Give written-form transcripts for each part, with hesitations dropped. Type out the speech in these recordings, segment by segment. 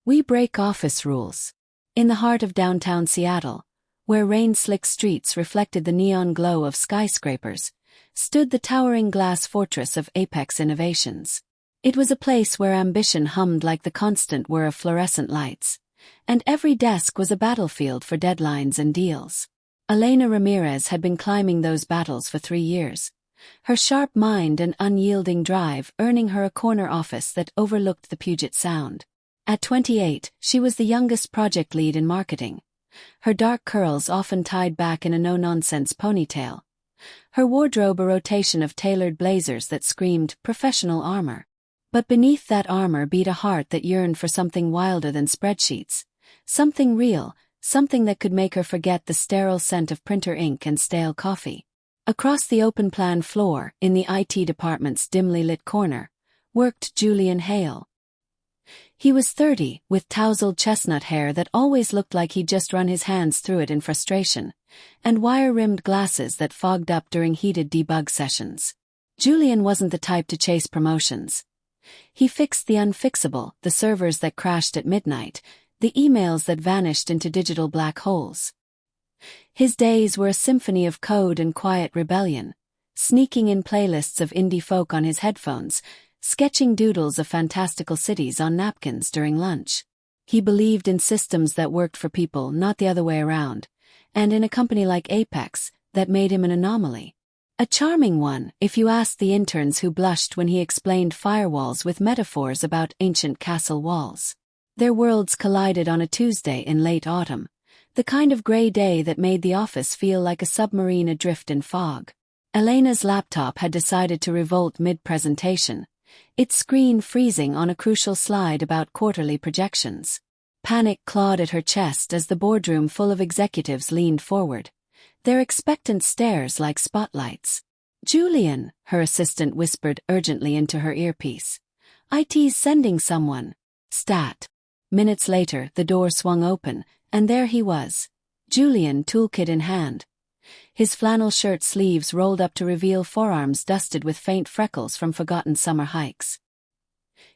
We break office rules. In the heart of downtown Seattle, where rain-slick streets reflected the neon glow of skyscrapers, stood the towering glass fortress of Apex Innovations. It was a place where ambition hummed like the constant whir of fluorescent lights, and every desk was a battlefield for deadlines and deals. Elena Ramirez had been climbing those battles for 3 years, her sharp mind and unyielding drive earning her a corner office that overlooked the Puget Sound. At 28, she was the youngest project lead in marketing, her dark curls often tied back in a no-nonsense ponytail, her wardrobe a rotation of tailored blazers that screamed professional armor. But beneath that armor beat a heart that yearned for something wilder than spreadsheets, something real, something that could make her forget the sterile scent of printer ink and stale coffee. Across the open-plan floor, in the IT department's dimly lit corner, worked Julian Hale. He was 30, with tousled chestnut hair that always looked like he'd just run his hands through it in frustration, and wire-rimmed glasses that fogged up during heated debug sessions. Julian wasn't the type to chase promotions. He fixed the unfixable, the servers that crashed at midnight, the emails that vanished into digital black holes. His days were a symphony of code and quiet rebellion, sneaking in playlists of indie folk on his headphones, sketching doodles of fantastical cities on napkins during lunch. He believed in systems that worked for people, not the other way around, and in a company like Apex, that made him an anomaly. A charming one, if you asked the interns who blushed when he explained firewalls with metaphors about ancient castle walls. Their worlds collided on a Tuesday in late autumn, the kind of gray day that made the office feel like a submarine adrift in fog. Elena's laptop had decided to revolt mid-presentation, its screen freezing on a crucial slide about quarterly projections. Panic clawed at her chest as the boardroom full of executives leaned forward, their expectant stares like spotlights. "Julian," her assistant whispered urgently into her earpiece. "IT's sending someone." Stat. Minutes later, the door swung open, and there he was, Julian, toolkit in hand. His flannel shirt sleeves rolled up to reveal forearms dusted with faint freckles from forgotten summer hikes.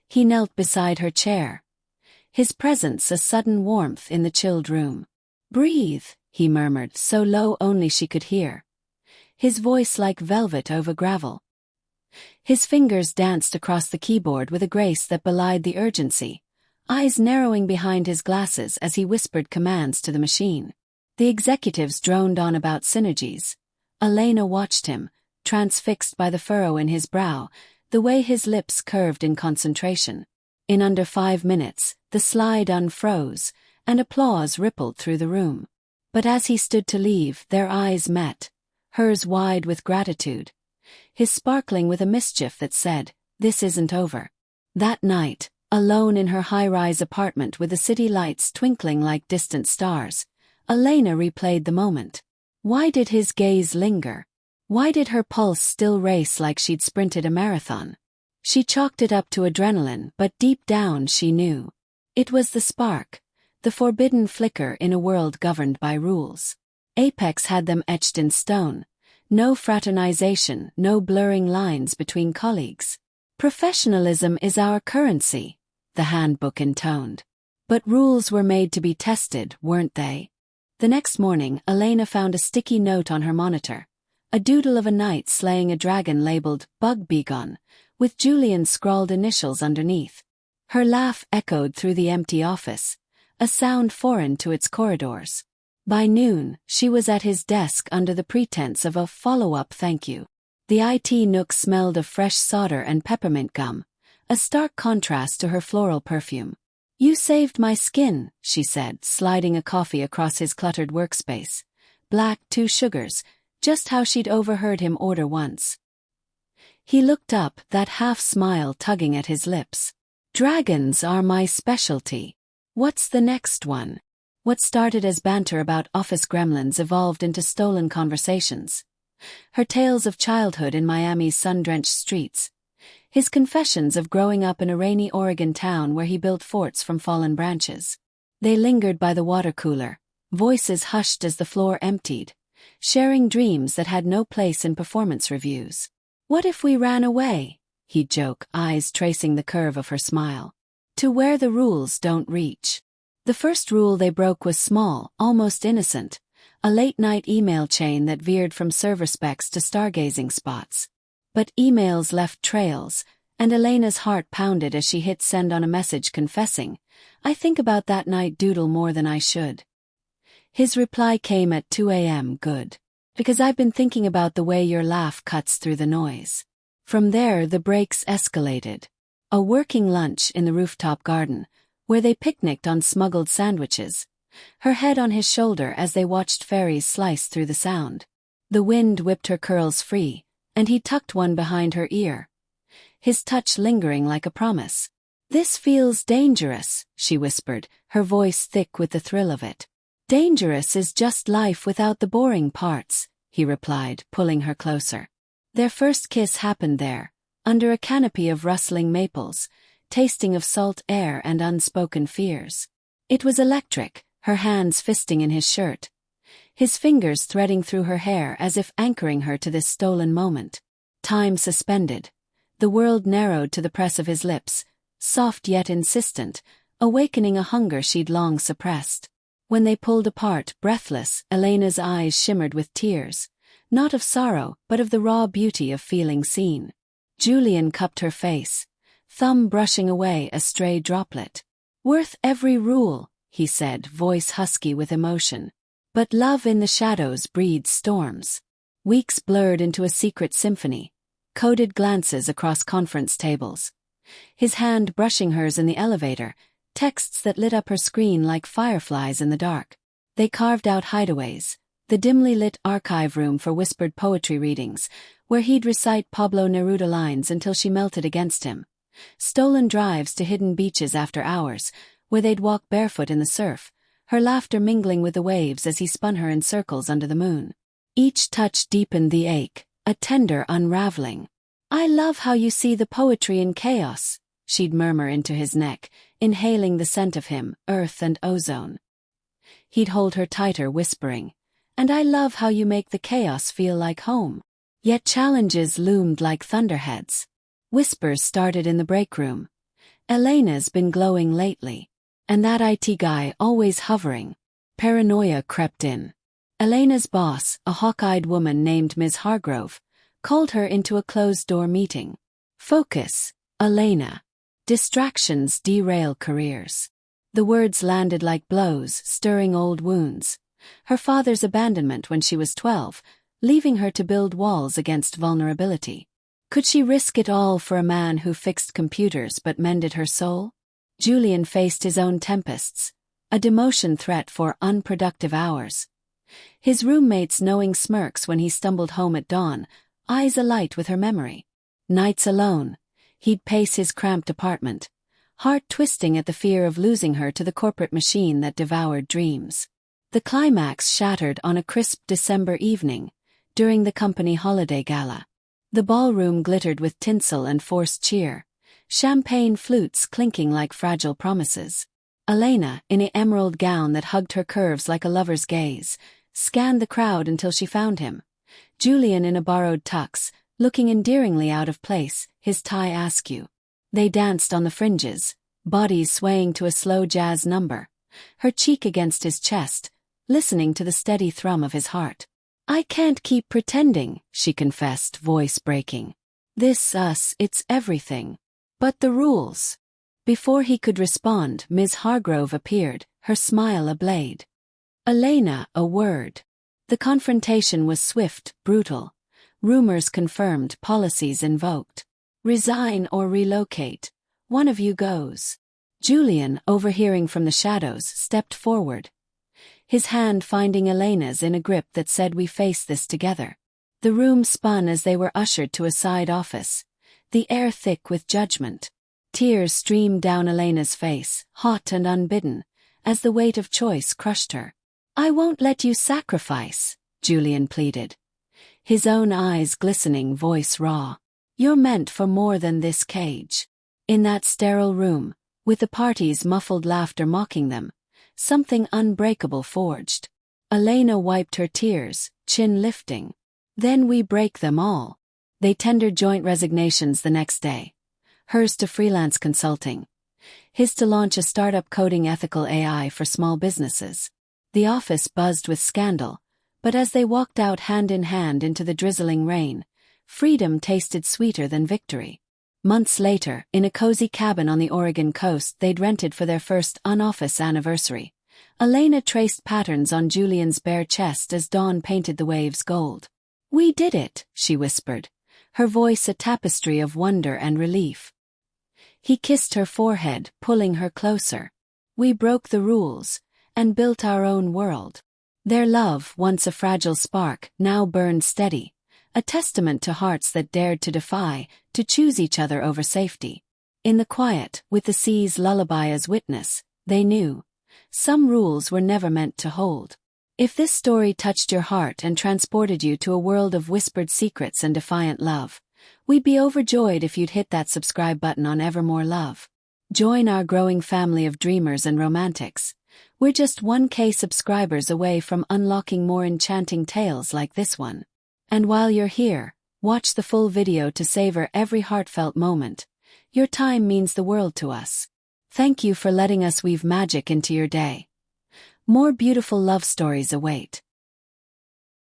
He knelt beside her chair, his presence a sudden warmth in the chilled room. "Breathe," he murmured, so low only she could hear, his voice like velvet over gravel. His fingers danced across the keyboard with a grace that belied the urgency, eyes narrowing behind his glasses as he whispered commands to the machine. The executives droned on about synergies. Elena watched him, transfixed by the furrow in his brow, the way his lips curved in concentration. In under 5 minutes, the slide unfroze, and applause rippled through the room. But as he stood to leave, their eyes met, hers wide with gratitude, his sparkling with a mischief that said, "This isn't over." That night, alone in her high-rise apartment with the city lights twinkling like distant stars, Elena replayed the moment. Why did his gaze linger? Why did her pulse still race like she'd sprinted a marathon? She chalked it up to adrenaline, but deep down she knew. It was the spark, the forbidden flicker in a world governed by rules. Apex had them etched in stone. No fraternization, no blurring lines between colleagues. "Professionalism is our currency," the handbook intoned. But rules were made to be tested, weren't they? The next morning, Elena found a sticky note on her monitor, a doodle of a knight slaying a dragon labeled "Bug Begone," with Julian's scrawled initials underneath. Her laugh echoed through the empty office, a sound foreign to its corridors. By noon, she was at his desk under the pretense of a follow-up thank you. The IT nook smelled of fresh solder and peppermint gum, a stark contrast to her floral perfume. "You saved my skin," she said, sliding a coffee across his cluttered workspace. Black, 2 sugars, just how she'd overheard him order once. He looked up, that half-smile tugging at his lips. "Dragons are my specialty. What's the next one?" What started as banter about office gremlins evolved into stolen conversations. Her tales of childhood in Miami's sun-drenched streets. His confessions of growing up in a rainy Oregon town where he built forts from fallen branches. They lingered by the water cooler, voices hushed as the floor emptied, sharing dreams that had no place in performance reviews. "What if we ran away?" he'd joke, eyes tracing the curve of her smile. to where the rules don't reach. The first rule they broke was small, almost innocent, a late-night email chain that veered from server specs to stargazing spots. But emails left trails, and Elena's heart pounded as she hit send on a message confessing, "I think about that night doodle more than I should." His reply came at 2 a.m. Good. Because I've been thinking about the way your laugh cuts through the noise. From there the breaks escalated. A working lunch in the rooftop garden, where they picnicked on smuggled sandwiches, her head on his shoulder as they watched fairies slice through the sound. The wind whipped her curls free, and he tucked one behind her ear, his touch lingering like a promise. "This feels dangerous," she whispered, her voice thick with the thrill of it. "Dangerous is just life without the boring parts," he replied, pulling her closer. Their first kiss happened there, under a canopy of rustling maples, tasting of salt air and unspoken fears. It was electric, her hands fisting in his shirt, his fingers threading through her hair as if anchoring her to this stolen moment. Time suspended. The world narrowed to the press of his lips, soft yet insistent, awakening a hunger she'd long suppressed. When they pulled apart, breathless, Elena's eyes shimmered with tears, not of sorrow, but of the raw beauty of feeling seen. Julian cupped her face, thumb brushing away a stray droplet. "Worth every rule," he said, voice husky with emotion. "But love in the shadows breeds storms." Weeks blurred into a secret symphony, coded glances across conference tables, his hand brushing hers in the elevator, texts that lit up her screen like fireflies in the dark. They carved out hideaways, the dimly lit archive room for whispered poetry readings, where he'd recite Pablo Neruda lines until she melted against him. Stolen drives to hidden beaches after hours, where they'd walk barefoot in the surf, her laughter mingling with the waves as he spun her in circles under the moon. Each touch deepened the ache, a tender unraveling. "I love how you see the poetry in chaos," she'd murmur into his neck, inhaling the scent of him, earth and ozone. He'd hold her tighter, whispering, "And I love how you make the chaos feel like home." Yet challenges loomed like thunderheads. Whispers started in the break room. "Elena's been glowing lately. And that IT guy always hovering." Paranoia crept in. Elena's boss, a hawk-eyed woman named Ms. Hargrove, called her into a closed-door meeting. "Focus, Elena. Distractions derail careers." The words landed like blows, stirring old wounds. Her father's abandonment when she was 12, leaving her to build walls against vulnerability. Could she risk it all for a man who fixed computers but mended her soul? Julian faced his own tempests, a demotion threat for unproductive hours. His roommate's knowing smirks when he stumbled home at dawn, eyes alight with her memory. Nights alone, he'd pace his cramped apartment, heart twisting at the fear of losing her to the corporate machine that devoured dreams. The climax shattered on a crisp December evening, during the company holiday gala. The ballroom glittered with tinsel and forced cheer, champagne flutes clinking like fragile promises. Elena, in an emerald gown that hugged her curves like a lover's gaze, scanned the crowd until she found him. Julian in a borrowed tux, looking endearingly out of place, his tie askew. They danced on the fringes, bodies swaying to a slow jazz number, her cheek against his chest, listening to the steady thrum of his heart. "I can't keep pretending," she confessed, voice breaking. Us, it's everything. But the rules." Before he could respond, Ms. Hargrove appeared, her smile ablade. "Elena, a word." The confrontation was swift, brutal. Rumors confirmed, policies invoked. "Resign or relocate. One of you goes." Julian, overhearing from the shadows, stepped forward, his hand finding Elena's in a grip that said, "We face this together." The room spun as they were ushered to a side office, the air thick with judgment. Tears streamed down Elena's face, hot and unbidden, as the weight of choice crushed her. "I won't let you sacrifice," Julian pleaded, his own eyes glistening, voice raw. "You're meant for more than this cage." In that sterile room, with the party's muffled laughter mocking them, something unbreakable forged. Elena wiped her tears, chin lifting. "Then we break them all." They tendered joint resignations the next day, hers to freelance consulting, his to launch a startup coding ethical AI for small businesses. The office buzzed with scandal, but as they walked out hand in hand into the drizzling rain, freedom tasted sweeter than victory. Months later, in a cozy cabin on the Oregon coast they'd rented for their first un-office anniversary, Elena traced patterns on Julian's bare chest as dawn painted the waves gold. "We did it," she whispered, her voice a tapestry of wonder and relief. He kissed her forehead, pulling her closer. "We broke the rules, and built our own world." Their love, once a fragile spark, now burned steady, a testament to hearts that dared to defy, to choose each other over safety. In the quiet, with the sea's lullaby as witness, they knew some rules were never meant to hold. If this story touched your heart and transported you to a world of whispered secrets and defiant love, we'd be overjoyed if you'd hit that subscribe button on Evermore Love. Join our growing family of dreamers and romantics. We're just 1K subscribers away from unlocking more enchanting tales like this one. And while you're here, watch the full video to savor every heartfelt moment. Your time means the world to us. Thank you for letting us weave magic into your day. More beautiful love stories await.